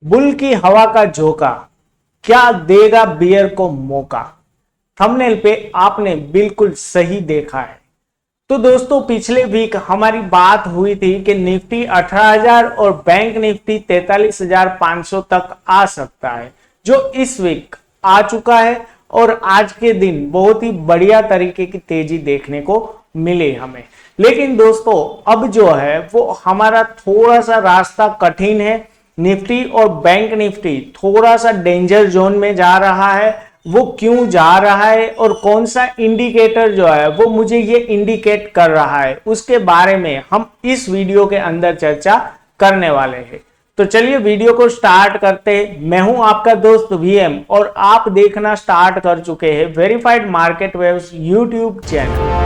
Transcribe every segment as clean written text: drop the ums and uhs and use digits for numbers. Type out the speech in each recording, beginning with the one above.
Bull की हवा का झोंका क्या देगा बियर को मौका। थंबनेल पे आपने बिल्कुल सही देखा है। तो दोस्तों पिछले वीक हमारी बात हुई थी कि निफ्टी 18,000 और बैंक निफ्टी 43,500 तक आ सकता है, जो इस वीक आ चुका है और आज के दिन बहुत ही बढ़िया तरीके की तेजी देखने को मिली हमें। लेकिन दोस्तों अब जो है वो हमारा थोड़ा सा रास्ता कठिन है। निफ्टी और बैंक निफ्टी थोड़ा सा डेंजर जोन में जा रहा है। वो क्यों जा रहा है और कौन सा इंडिकेटर जो है वो मुझे ये इंडिकेट कर रहा है, उसके बारे में हम इस वीडियो के अंदर चर्चा करने वाले हैं। तो चलिए वीडियो को स्टार्ट करते हैं। मैं हूं आपका दोस्त वीएम और आप देखना स्टार्ट कर चुके हैं verified market waves YouTube channel.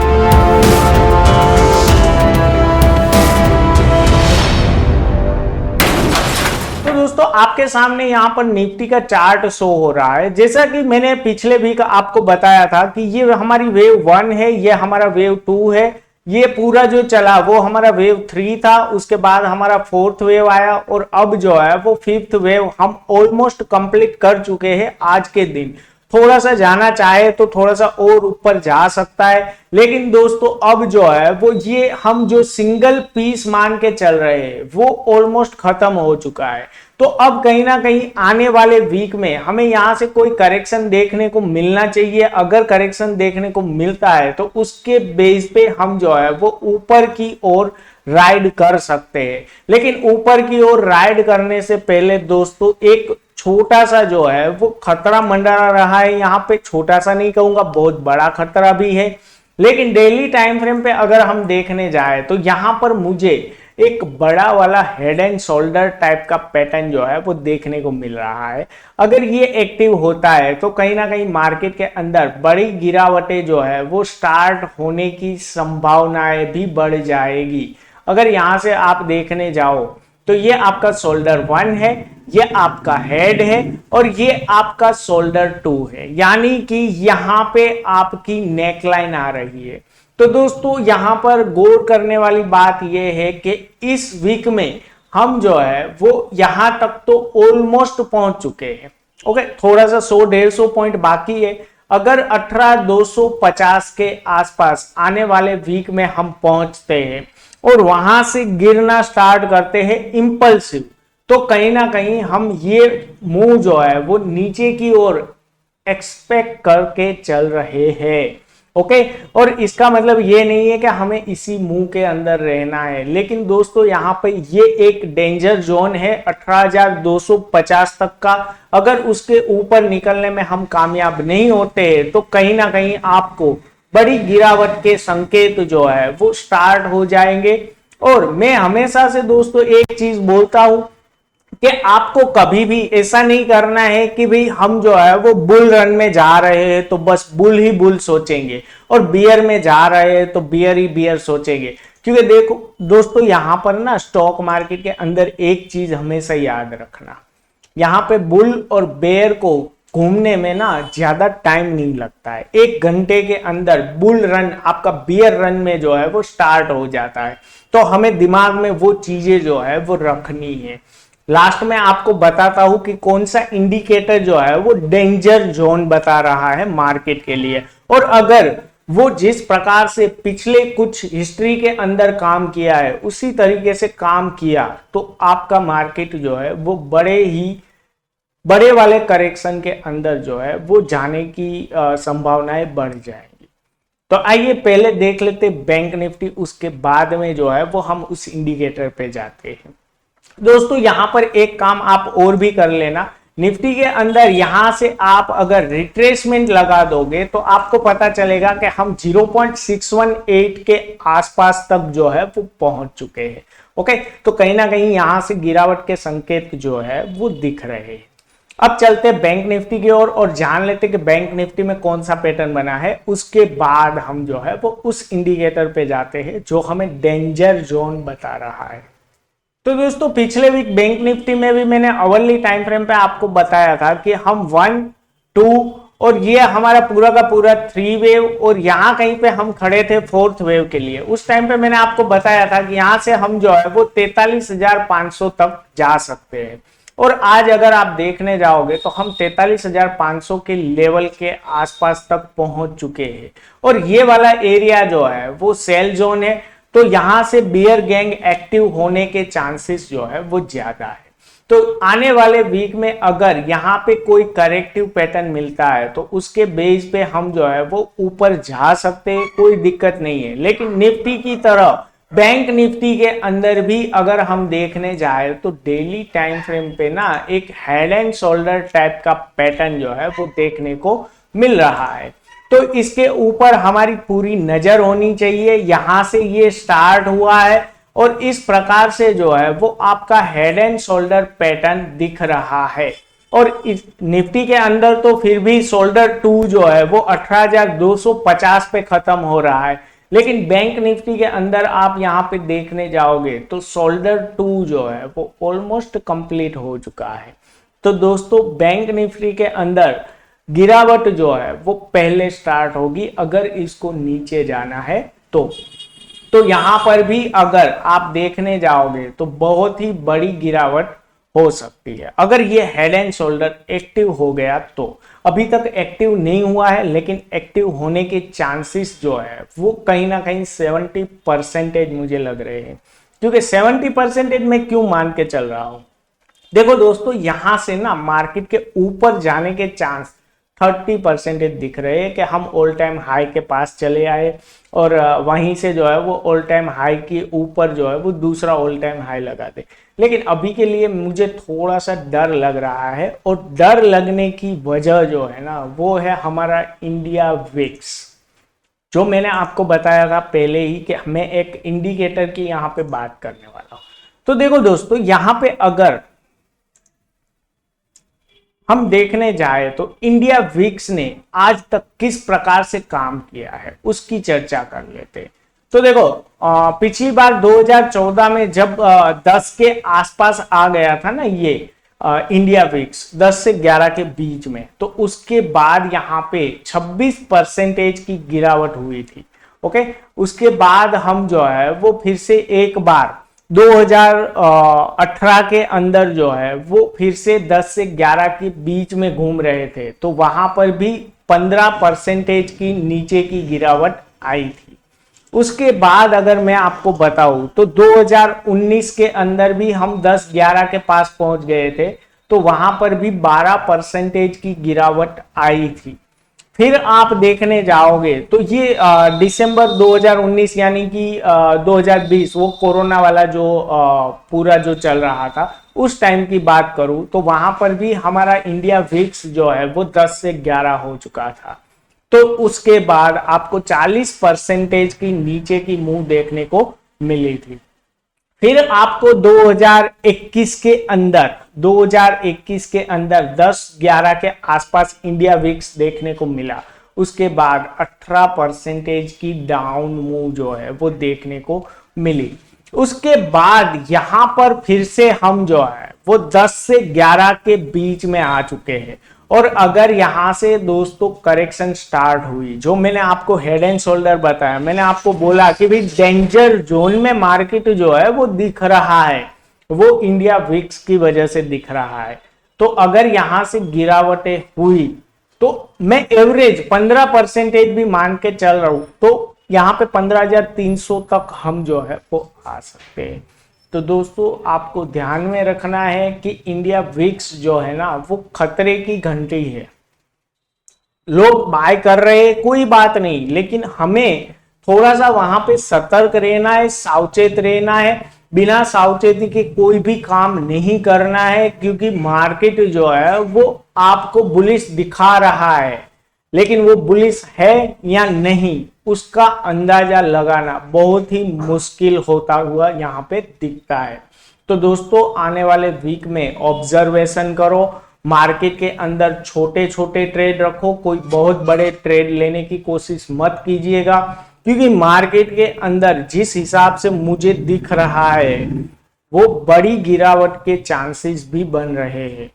तो दोस्तों आपके सामने यहाँ पर निफ्टी का चार्ट शो हो रहा है। जैसा कि मैंने पिछले वीक आपको बताया था कि ये हमारी वेव 1 है, ये हमारा वेव 2 है। ये पूरा जो चला वो हमारा वेव 3 था, उसके बाद हमारा 4th वेव आया और अब जो है वो 5th वेव हम ऑलमोस्ट कंप्लीट कर चुके हैं आज के दिन। थोड़ा सा जाना चाहे तो थोड़ा सा और ऊपर जा सकता है, लेकिन दोस्तों अब जो है वो ये हम जो सिंगल पीस मान के चल रहे हैं वो ऑलमोस्ट खत्म हो चुका है। तो अब कहीं ना कहीं आने वाले वीक में हमें यहां से कोई करेक्शन देखने को मिलना चाहिए। अगर करेक्शन देखने को मिलता है तो उसके बेस पे हम जो है वो ऊपर की ओर राइड कर सकते हैं। लेकिन ऊपर की ओर राइड करने से पहले दोस्तों एक छोटा सा जो है वो खतरा मंडरा रहा है। यहाँ पे छोटा सा नहीं कहूंगा, बहुत बड़ा खतरा भी है। लेकिन डेली टाइम फ्रेम पे अगर हम देखने जाए तो यहाँ पर मुझे एक बड़ा वाला हेड एंड शोल्डर टाइप का पैटर्न जो है वो देखने को मिल रहा है। अगर ये एक्टिव होता है तो कहीं ना कहीं मार्केट के अंदर बड़ी गिरावटें जो है वो स्टार्ट होने की संभावनाएं भी बढ़ जाएगी। अगर यहां से आप देखने जाओ तो ये आपका शोल्डर 1 है, ये आपका हेड है और ये आपका शोल्डर 2 है, यानी कि यहां पे आपकी नेकलाइन आ रही है। तो दोस्तों यहां पर गौर करने वाली बात यह है कि इस वीक में हम जो है वो यहां तक तो ऑलमोस्ट पहुंच चुके हैं। ओके, थोड़ा सा 100-150 पॉइंट बाकी है। अगर 18,250 के आसपास आने वाले वीक में हम पहुंचते हैं और वहां से गिरना स्टार्ट करते हैं इंपल्सिव, तो कहीं ना कहीं हम ये मूव जो है वो नीचे की ओर एक्सपेक्ट करके चल रहे हैं। ओके, और इसका मतलब ये नहीं है कि हमें इसी मूव के अंदर रहना है। लेकिन दोस्तों यहाँ पे ये एक डेंजर जोन है 18,250 तक का। अगर उसके ऊपर निकलने में हम कामयाब नहीं होते तो कहीं ना कहीं आपको बड़ी गिरावट के संकेत जो है वो स्टार्ट हो जाएंगे। और मैं हमेशा से दोस्तों एक चीज बोलता हूं कि आपको कभी भी ऐसा नहीं करना है कि भाई हम जो है वो बुल रन में जा रहे हैं तो बस बुल ही बुल सोचेंगे और बियर में जा रहे हैं तो बियर ही बियर सोचेंगे। क्योंकि देखो दोस्तों यहाँ पर ना स्टॉक मार्केट के अंदर एक चीज हमेशा याद रखना, यहाँ पे बुल और बेयर को घूमने में ना ज्यादा टाइम नहीं लगता है। 1 घंटे के अंदर बुल रन आपका बियर रन में जो है वो स्टार्ट हो जाता है। तो हमें दिमाग में वो चीजें जो है वो रखनी है। लास्ट में आपको बताता हूं कि कौन सा इंडिकेटर जो है वो डेंजर जोन बता रहा है मार्केट के लिए। और अगर वो जिस प्रकार से पिछले कुछ हिस्ट्री के अंदर काम किया है उसी तरीके से काम किया तो आपका मार्केट जो है वो बड़े वाले करेक्शन के अंदर जो है वो जाने की संभावनाएं बढ़ जाएंगी। तो आइए पहले देख लेते बैंक निफ्टी, उसके बाद में जो है वो हम उस इंडिकेटर पे जाते हैं। दोस्तों यहां पर एक काम आप और भी कर लेना, निफ्टी के अंदर यहां से आप अगर रिट्रेसमेंट लगा दोगे तो आपको पता चलेगा कि हम 0.618 के आसपास तक जो है वो पहुंच चुके हैं। ओके, तो कहीं ना कहीं यहां से गिरावट के संकेत जो है वो दिख रहे हैं। अब चलते बैंक निफ्टी की ओर और जान लेते कि बैंक निफ्टी में कौन सा पैटर्न बना है। उसके बाद हम जो है वो उस इंडिकेटर पे जाते हैं जो हमें डेंजर जोन बता रहा है। तो दोस्तों पिछले वीक बैंक निफ्टी में भी मैंने अवर्ली टाइम फ्रेम पे आपको बताया था कि हम 1, 2 और ये हमारा पूरा का पूरा 3 वेव और यहाँ कहीं पे हम खड़े थे 4th वेव के लिए। उस टाइम पे मैंने आपको बताया था कि यहाँ से हम जो है वो 43,500 तक जा सकते हैं। और आज अगर आप देखने जाओगे तो हम 43,500 के लेवल के आसपास तक पहुंच चुके हैं और ये वाला एरिया जो है वो सेल जोन है। तो यहां से बियर गैंग एक्टिव होने के चांसेस जो है वो ज्यादा है। तो आने वाले वीक में अगर यहाँ पे कोई करेक्टिव पैटर्न मिलता है तो उसके बेस पे हम जो है वो ऊपर जा सकते हैं, कोई दिक्कत नहीं है। लेकिन निफ्टी की तरह बैंक निफ्टी के अंदर भी अगर हम देखने जाए तो डेली टाइम फ्रेम पे ना एक हेड एंड शोल्डर टाइप का पैटर्न जो है वो देखने को मिल रहा है। तो इसके ऊपर हमारी पूरी नजर होनी चाहिए। यहां से ये स्टार्ट हुआ है और इस प्रकार से जो है वो आपका हेड एंड शोल्डर पैटर्न दिख रहा है। और इस निफ्टी के अंदर तो फिर भी शोल्डर 2 जो है वो 18,250 पे खत्म हो रहा है। लेकिन बैंक निफ्टी के अंदर आप यहां पे देखने जाओगे तो शोल्डर 2 जो है वो ऑलमोस्ट कंप्लीट हो चुका है। तो दोस्तों बैंक निफ्टी के अंदर गिरावट जो है वो पहले स्टार्ट होगी अगर इसको नीचे जाना है तो यहां पर भी अगर आप देखने जाओगे तो बहुत ही बड़ी गिरावट हो सकती है अगर ये हेड एंड शोल्डर एक्टिव हो गया। तो अभी तक एक्टिव नहीं हुआ है लेकिन एक्टिव होने के चांसेस जो है वो कहीं ना कहीं 70% मुझे लग रहे हैं। क्योंकि 70% में क्यों मान के चल रहा हूं, देखो दोस्तों यहां से ना मार्केट के ऊपर जाने के चांस 30% दिख रहे हैं कि हम ऑल टाइम हाई के पास चले आए और वहीं से जो है वो ऑल टाइम हाई के ऊपर जो है वो दूसरा ऑल टाइम हाई लगा दे। लेकिन अभी के लिए मुझे थोड़ा सा डर लग रहा है और डर लगने की वजह जो है ना वो है हमारा इंडिया विक्स, जो मैंने आपको बताया था पहले ही कि मैं एक इंडिकेटर की यहाँ पे बात करने वाला हूं। तो देखो दोस्तों यहाँ पे अगर हम देखने जाए तो इंडिया विक्स ने आज तक किस प्रकार से काम किया है उसकी चर्चा कर लेते हैं। तो देखो पिछली बार 2014 में जब 10 के आसपास आ गया था ना ये इंडिया विक्स 10 से 11 के बीच में, तो उसके बाद यहाँ पे 26% की गिरावट हुई थी। ओके, उसके बाद हम जो है वो फिर से एक बार 2018 के अंदर जो है वो फिर से 10 से 11 के बीच में घूम रहे थे। तो वहां पर भी 15% की नीचे की गिरावट आई थी। उसके बाद अगर मैं आपको बताऊं तो 2019 के अंदर भी हम 10-11 के पास पहुंच गए थे, तो वहां पर भी 12% की गिरावट आई थी। फिर आप देखने जाओगे तो ये दिसंबर 2019 यानी कि 2020 वो कोरोना वाला जो पूरा जो चल रहा था उस टाइम की बात करूं तो वहां पर भी हमारा इंडिया विक्स जो है वो 10 से 11 हो चुका था। तो उसके बाद आपको 40% की नीचे की मूव देखने को मिली थी। फिर आपको 2021 के अंदर 10-11 के आसपास इंडिया विक्स देखने को मिला। उसके बाद 18% की डाउन मूव जो है वो देखने को मिली। उसके बाद यहां पर फिर से हम जो है वो 10 से 11 के बीच में आ चुके हैं। और अगर यहां से दोस्तों करेक्शन स्टार्ट हुई, जो मैंने आपको हेड एंड शोल्डर बताया, मैंने आपको बोला कि भाई डेंजर जोन में मार्केट जो है वो दिख रहा है, वो इंडिया विक्स की वजह से दिख रहा है। तो अगर यहां से गिरावटें हुई तो मैं एवरेज 15% भी मान के चल रहा हूं, तो यहां पे 15,300 तक हम जो है वो आ सकते हैं। तो दोस्तों आपको ध्यान में रखना है कि इंडिया विक्स जो है ना वो खतरे की घंटी है। लोग बाय कर रहे हैं कोई बात नहीं, लेकिन हमें थोड़ा सा वहां पे सतर्क रहना है, सावचेत रहना है। बिना सावचेती के कोई भी काम नहीं करना है, क्योंकि मार्केट जो है वो आपको बुलिश दिखा रहा है, लेकिन वो बुलिश है या नहीं उसका अंदाजा लगाना बहुत ही मुश्किल होता हुआ यहाँ पे दिखता है। तो दोस्तों आने वाले वीक में ऑब्जर्वेशन करो, मार्केट के अंदर छोटे छोटे ट्रेड रखो, कोई बहुत बड़े ट्रेड लेने की कोशिश मत कीजिएगा, क्योंकि मार्केट के अंदर जिस हिसाब से मुझे दिख रहा है वो बड़ी गिरावट के चांसेस भी बन रहे हैं।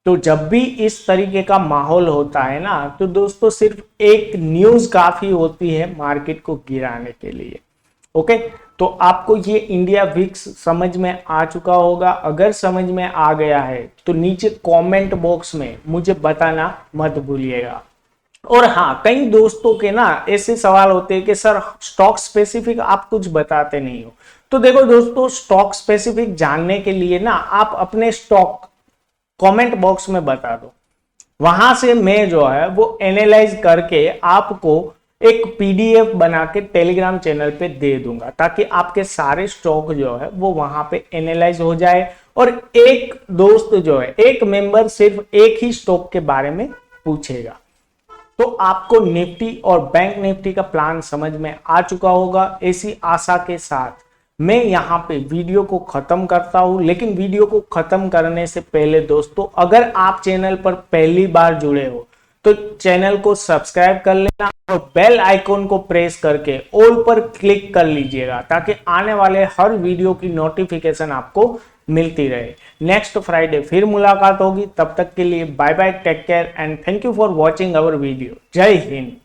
तो जब भी इस तरीके का माहौल होता है ना, तो दोस्तों सिर्फ एक न्यूज काफी होती है मार्केट को गिराने के लिए। ओके, तो आपको ये इंडिया विक्स समझ में आ चुका होगा। अगर समझ में आ गया है तो नीचे कमेंट बॉक्स में मुझे बताना मत भूलिएगा। और हाँ, कई दोस्तों के ना ऐसे सवाल होते हैं कि सर स्टॉक स्पेसिफिक आप कुछ बताते नहीं हो। तो देखो दोस्तों, स्टॉक स्पेसिफिक जानने के लिए ना आप अपने स्टॉक कमेंट बॉक्स में बता दो, वहां से मैं जो है वो एनालाइज करके आपको एक पीडीएफ बना के टेलीग्राम चैनल पे दे दूंगा, ताकि आपके सारे स्टॉक जो है वो वहां पे एनालाइज हो जाए। और एक दोस्त जो है, एक मेंबर सिर्फ एक ही स्टॉक के बारे में पूछेगा। तो आपको निफ्टी और बैंक निफ्टी का प्लान समझ में आ चुका होगा। ऐसी आशा के साथ मैं यहां पे वीडियो को खत्म करता हूं। लेकिन वीडियो को खत्म करने से पहले दोस्तों, अगर आप चैनल पर पहली बार जुड़े हो तो चैनल को सब्सक्राइब कर लेना और बेल आइकॉन को प्रेस करके ऑल पर क्लिक कर लीजिएगा, ताकि आने वाले हर वीडियो की नोटिफिकेशन आपको मिलती रहे। नेक्स्ट फ्राइडे फिर मुलाकात होगी, तब तक के लिए bye bye, take care and thank you for watching our video. जय हिंद।